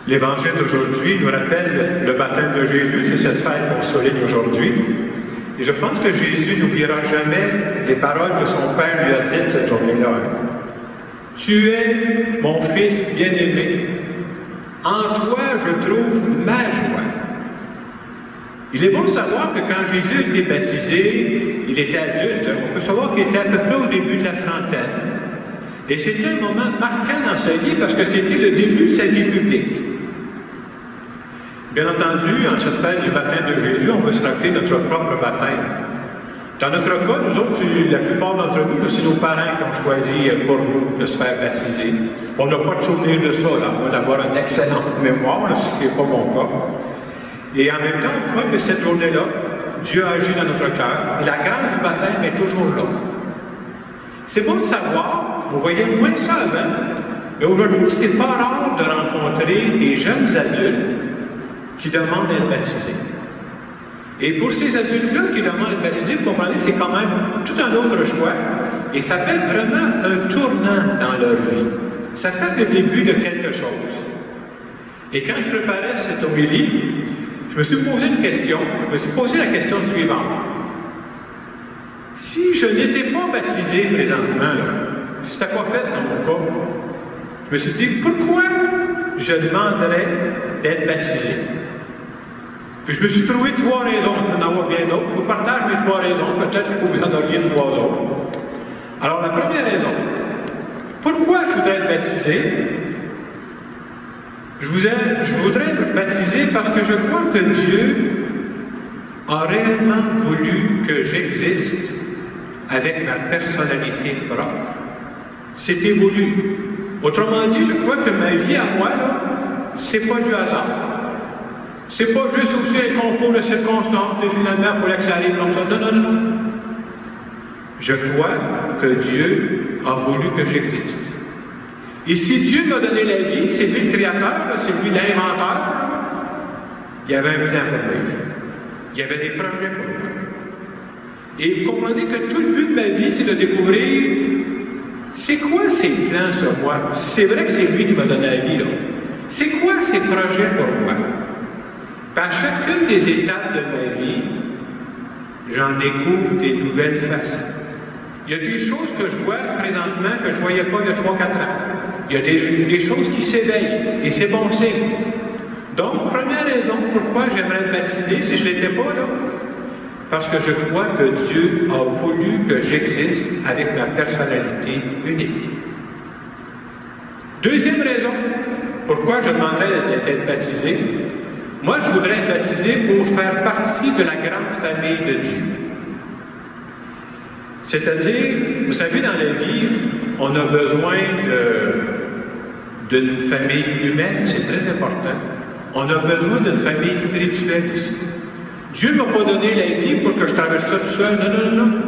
L'Évangile d'aujourd'hui nous rappelle le baptême de Jésus, c'est cette fête qu'on souligne aujourd'hui. Et je pense que Jésus n'oubliera jamais les paroles que son Père lui a dites cette journée-là. Tu es mon Fils bien-aimé. En toi, je trouve ma joie. Il est bon de savoir que quand Jésus a été baptisé, il était adulte. On peut savoir qu'il était à peu près au début de la trentaine. Et c'était un moment marquant dans sa vie parce que c'était le début de sa vie publique. Bien entendu, en cette fête du baptême de Jésus, on va se rappeler notre propre baptême. Dans notre cas, nous autres, la plupart d'entre nous, c'est nos parents qui ont choisi pour nous de se faire baptiser. On n'a pas de souvenir de ça, là. On va avoir une excellente mémoire, ce qui n'est pas mon cas. Et en même temps, on croit que cette journée-là, Dieu a agi dans notre cœur, et la grâce du baptême est toujours là. C'est bon de savoir, on voyait moins ça avant, mais aujourd'hui, c'est pas rare de rencontrer des jeunes adultes qui demandent d'être baptisés. Et pour ces adultes-là qui demandent d'être baptisés, vous comprenez, c'est quand même tout un autre choix. Et ça fait vraiment un tournant dans leur vie. Ça fait le début de quelque chose. Et quand je préparais cette homélie, je me suis posé une question. Je me suis posé la question suivante. Si je n'étais pas baptisé présentement, c'était pas fait dans mon cas, je me suis dit, pourquoi je demanderais d'être baptisé? Puis je me suis trouvé 3 raisons, il peut y en avoir bien d'autres. Je vous partage mes 3 raisons, peut-être que vous en auriez 3 autres. Alors la première raison, pourquoi je voudrais être baptisé? Je voudrais être baptisé parce que je crois que Dieu a réellement voulu que j'existe avec ma personnalité propre. C'était voulu. Autrement dit, je crois que ma vie à moi, là, c'est pas du hasard. C'est pas juste aussi un concours de circonstances, et finalement, il fallait que ça arrive comme ça. Non, non, non. Je crois que Dieu a voulu que j'existe. Et si Dieu m'a donné la vie, c'est lui le créateur, c'est lui l'inventeur, il y avait un plan pour moi. Il y avait des projets pour moi. Et vous comprenez que tout le but de ma vie, c'est de découvrir c'est quoi ses plans sur moi. C'est vrai que c'est lui qui m'a donné la vie, là. C'est quoi ses projets pour moi? À chacune des étapes de ma vie, j'en découvre des nouvelles facettes. Il y a des choses que je vois présentement que je ne voyais pas il y a 3-4 ans. Il y a des choses qui s'éveillent, et c'est bon signe. Donc, première raison pourquoi j'aimerais être baptisé, si je ne l'étais pas là, parce que je crois que Dieu a voulu que j'existe avec ma personnalité unique. Deuxième raison pourquoi je demanderais d'être baptisé, moi, je voudrais être baptisé pour faire partie de la grande famille de Dieu. C'est-à-dire, vous savez, dans la vie, on a besoin d'une famille humaine, c'est très important. On a besoin d'une famille spirituelle aussi. Dieu ne m'a pas donné la vie pour que je traverse ça tout seul. Non, non, non, non.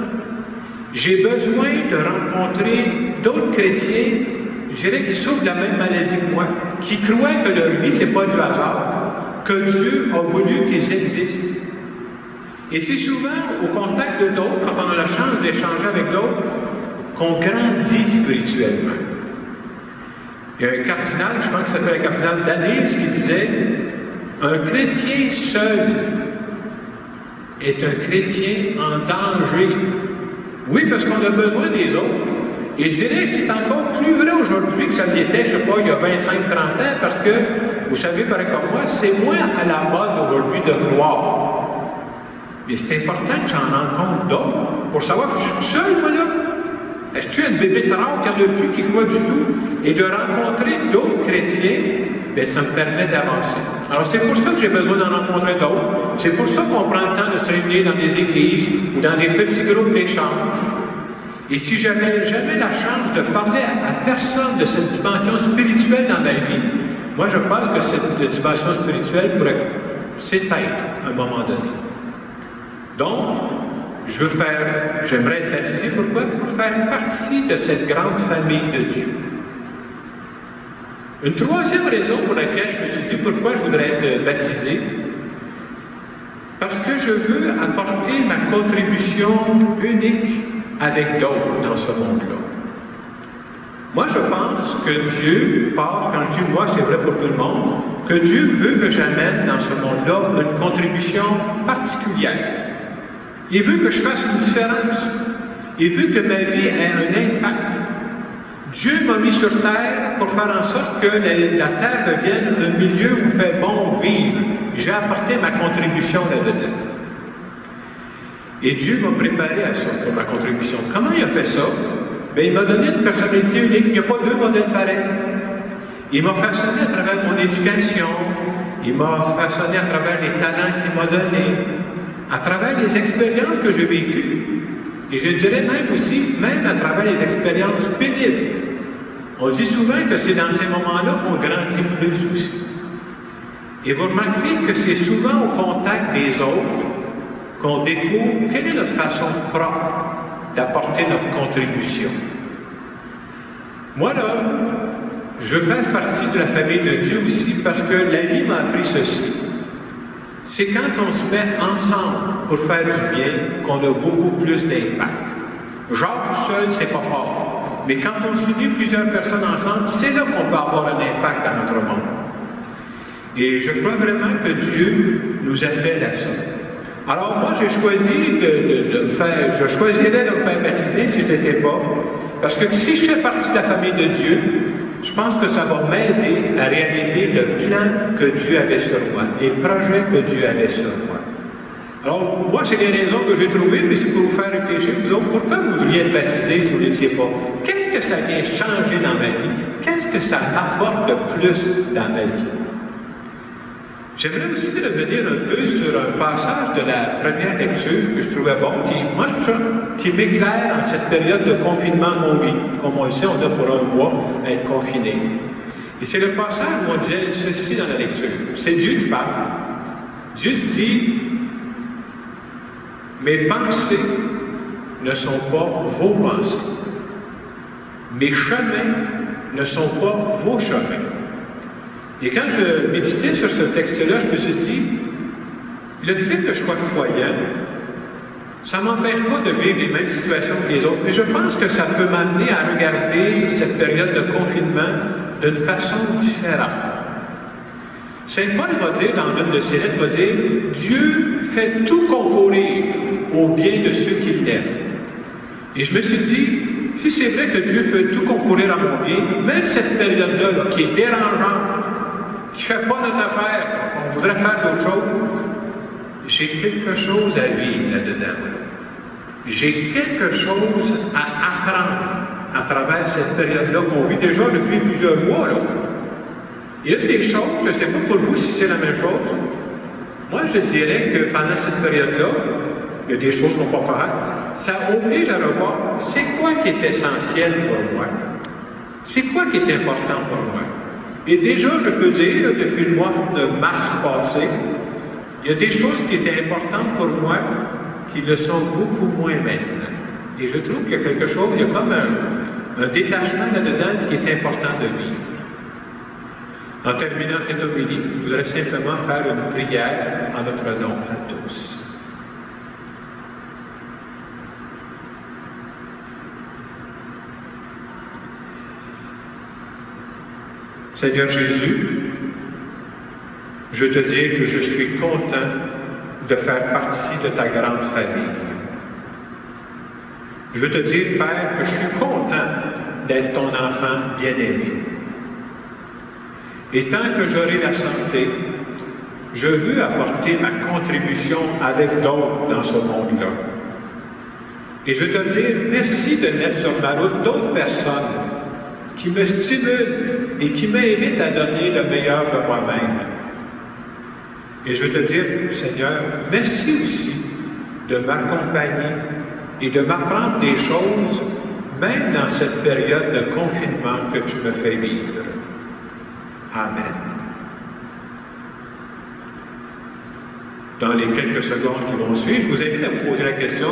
J'ai besoin de rencontrer d'autres chrétiens, je dirais, qui souffrent de la même maladie que moi, qui croient que leur vie, ce n'est pas du hasard, que Dieu a voulu qu'ils existent. Et c'est souvent au contact de d'autres, quand on a la chance d'échanger avec d'autres, qu'on grandit spirituellement. Il y a un cardinal, je pense que ça s'appelle le cardinal Danil, qui disait « Un chrétien seul est un chrétien en danger. » Oui, parce qu'on a besoin des autres. Et je dirais que c'est encore plus vrai aujourd'hui que ça l'était, je ne sais pas, il y a 25-30 ans, parce que, vous savez, pareil comme moi, c'est moins à la mode aujourd'hui de croire. Mais c'est important que j'en rencontre d'autres pour savoir que je suis tout seul, moi, là. Est-ce que tu as une bébé rare qu'il n'y en a plus qui croit du tout? Et de rencontrer d'autres chrétiens, bien, ça me permet d'avancer. Alors, c'est pour ça que j'ai besoin d'en rencontrer d'autres. C'est pour ça qu'on prend le temps de se réunir dans des églises ou dans des petits groupes d'échange. Et si j'avais jamais la chance de parler à personne de cette dimension spirituelle dans ma vie, moi, je pense que cette dimension spirituelle pourrait s'éteindre à un moment donné. Donc, j'aimerais être baptisé, pourquoi? Pour faire partie de cette grande famille de Dieu. Une troisième raison pour laquelle je me suis dit pourquoi je voudrais être baptisé, parce que je veux apporter ma contribution unique avec d'autres dans ce monde-là. Moi, je pense que Dieu part, quand je dis moi, c'est vrai pour tout le monde, que Dieu veut que j'amène dans ce monde-là une contribution particulière. Il veut que je fasse une différence. Il veut que ma vie ait un impact. Dieu m'a mis sur terre pour faire en sorte que la terre devienne un milieu où il fait bon vivre. J'ai apporté ma contribution là-dedans. Et Dieu m'a préparé à ça, pour ma contribution. Comment il a fait ça? Bien, il m'a donné une personnalité unique. Il n'y a pas deux modèles pareils. Il m'a façonné à travers mon éducation. Il m'a façonné à travers les talents qu'il m'a donnés, à travers les expériences que j'ai vécues. Et je dirais même aussi, même à travers les expériences pénibles. On dit souvent que c'est dans ces moments-là qu'on grandit plus aussi. Et vous remarquerez que c'est souvent au contact des autres qu'on découvre quelle est notre façon propre d'apporter notre contribution. Moi, là, je fais partie de la famille de Dieu aussi parce que la vie m'a appris ceci. C'est quand on se met ensemble pour faire du bien qu'on a beaucoup plus d'impact. Genre seul, c'est pas fort. Mais quand on s'unit plusieurs personnes ensemble, c'est là qu'on peut avoir un impact dans notre monde. Et je crois vraiment que Dieu nous appelle à ça. Alors moi, j'ai choisi de me faire, je choisirais de me faire baptiser si je n'étais pas, parce que si je fais partie de la famille de Dieu, je pense que ça va m'aider à réaliser le plan que Dieu avait sur moi, les projets que Dieu avait sur moi. Alors, moi, c'est des raisons que j'ai trouvées, mais c'est pour vous faire réfléchir. Donc, pourquoi vous voudriez être baptisé si vous n'étiez pas? Qu'est-ce que ça vient changer dans ma vie? Qu'est-ce que ça apporte de plus dans ma vie? J'aimerais aussi revenir un peu sur un passage de la première lecture que je trouvais bon, qui m'éclaire en cette période de confinement qu'on vit. Comme on le sait, on a pour un mois à être confiné. Et c'est le passage où on dit ceci dans la lecture. C'est Dieu qui parle. Dieu dit, « Mes pensées ne sont pas vos pensées. Mes chemins ne sont pas vos chemins. » Et quand je méditais sur ce texte-là, je me suis dit, le fait que je sois croyant, ça ne m'empêche pas de vivre les mêmes situations que les autres, mais je pense que ça peut m'amener à regarder cette période de confinement d'une façon différente. Saint Paul va dire, dans une de ses lettres, va dire, Dieu fait tout concourir au bien de ceux qui l'aiment. Et je me suis dit, si c'est vrai que Dieu fait tout concourir à mon bien, même cette période-là, qui est dérangeante, qui ne fait pas notre affaire, on voudrait faire d'autres choses, j'ai quelque chose à vivre là-dedans. J'ai quelque chose à apprendre à travers cette période-là qu'on vit déjà depuis plusieurs mois. Là. Il y a des choses, je ne sais pas pour vous si c'est la même chose. Moi, je dirais que pendant cette période-là, il y a des choses qu'on ne peut pas faire. Ça oblige à revoir c'est quoi qui est essentiel pour moi? C'est quoi qui est important pour moi? Et déjà, je peux dire, depuis le mois de mars passé, il y a des choses qui étaient importantes pour moi qui le sont beaucoup moins maintenant. Et je trouve qu'il y a quelque chose, il y a comme un détachement là-dedans qui est important de vivre. En terminant cette homélie, je voudrais simplement faire une prière en notre nom à tous. Seigneur Jésus, je te dis que je suis content de faire partie de ta grande famille. Je veux te dire, Père, que je suis content d'être ton enfant bien-aimé. Et tant que j'aurai la santé, je veux apporter ma contribution avec d'autres dans ce monde-là. Et je veux te dire, merci de mettre sur ma route d'autres personnes qui me stimulent et qui m'invitent à donner le meilleur de moi-même. Et je veux te dire, Seigneur, merci aussi de m'accompagner et de m'apprendre des choses, même dans cette période de confinement que tu me fais vivre. Amen. Dans les quelques secondes qui vont suivre, je vous invite à me poser la question,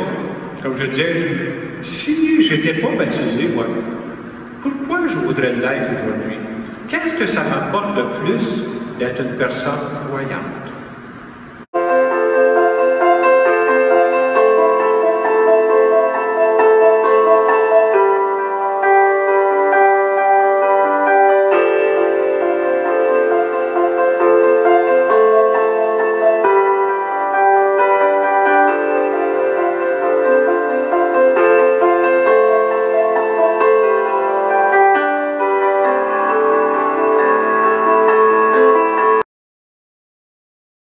comme je disais, si je n'étais pas baptisé, moi, pourquoi je voudrais l'être aujourd'hui? Qu'est-ce que ça m'apporte de plus d'être une personne croyante?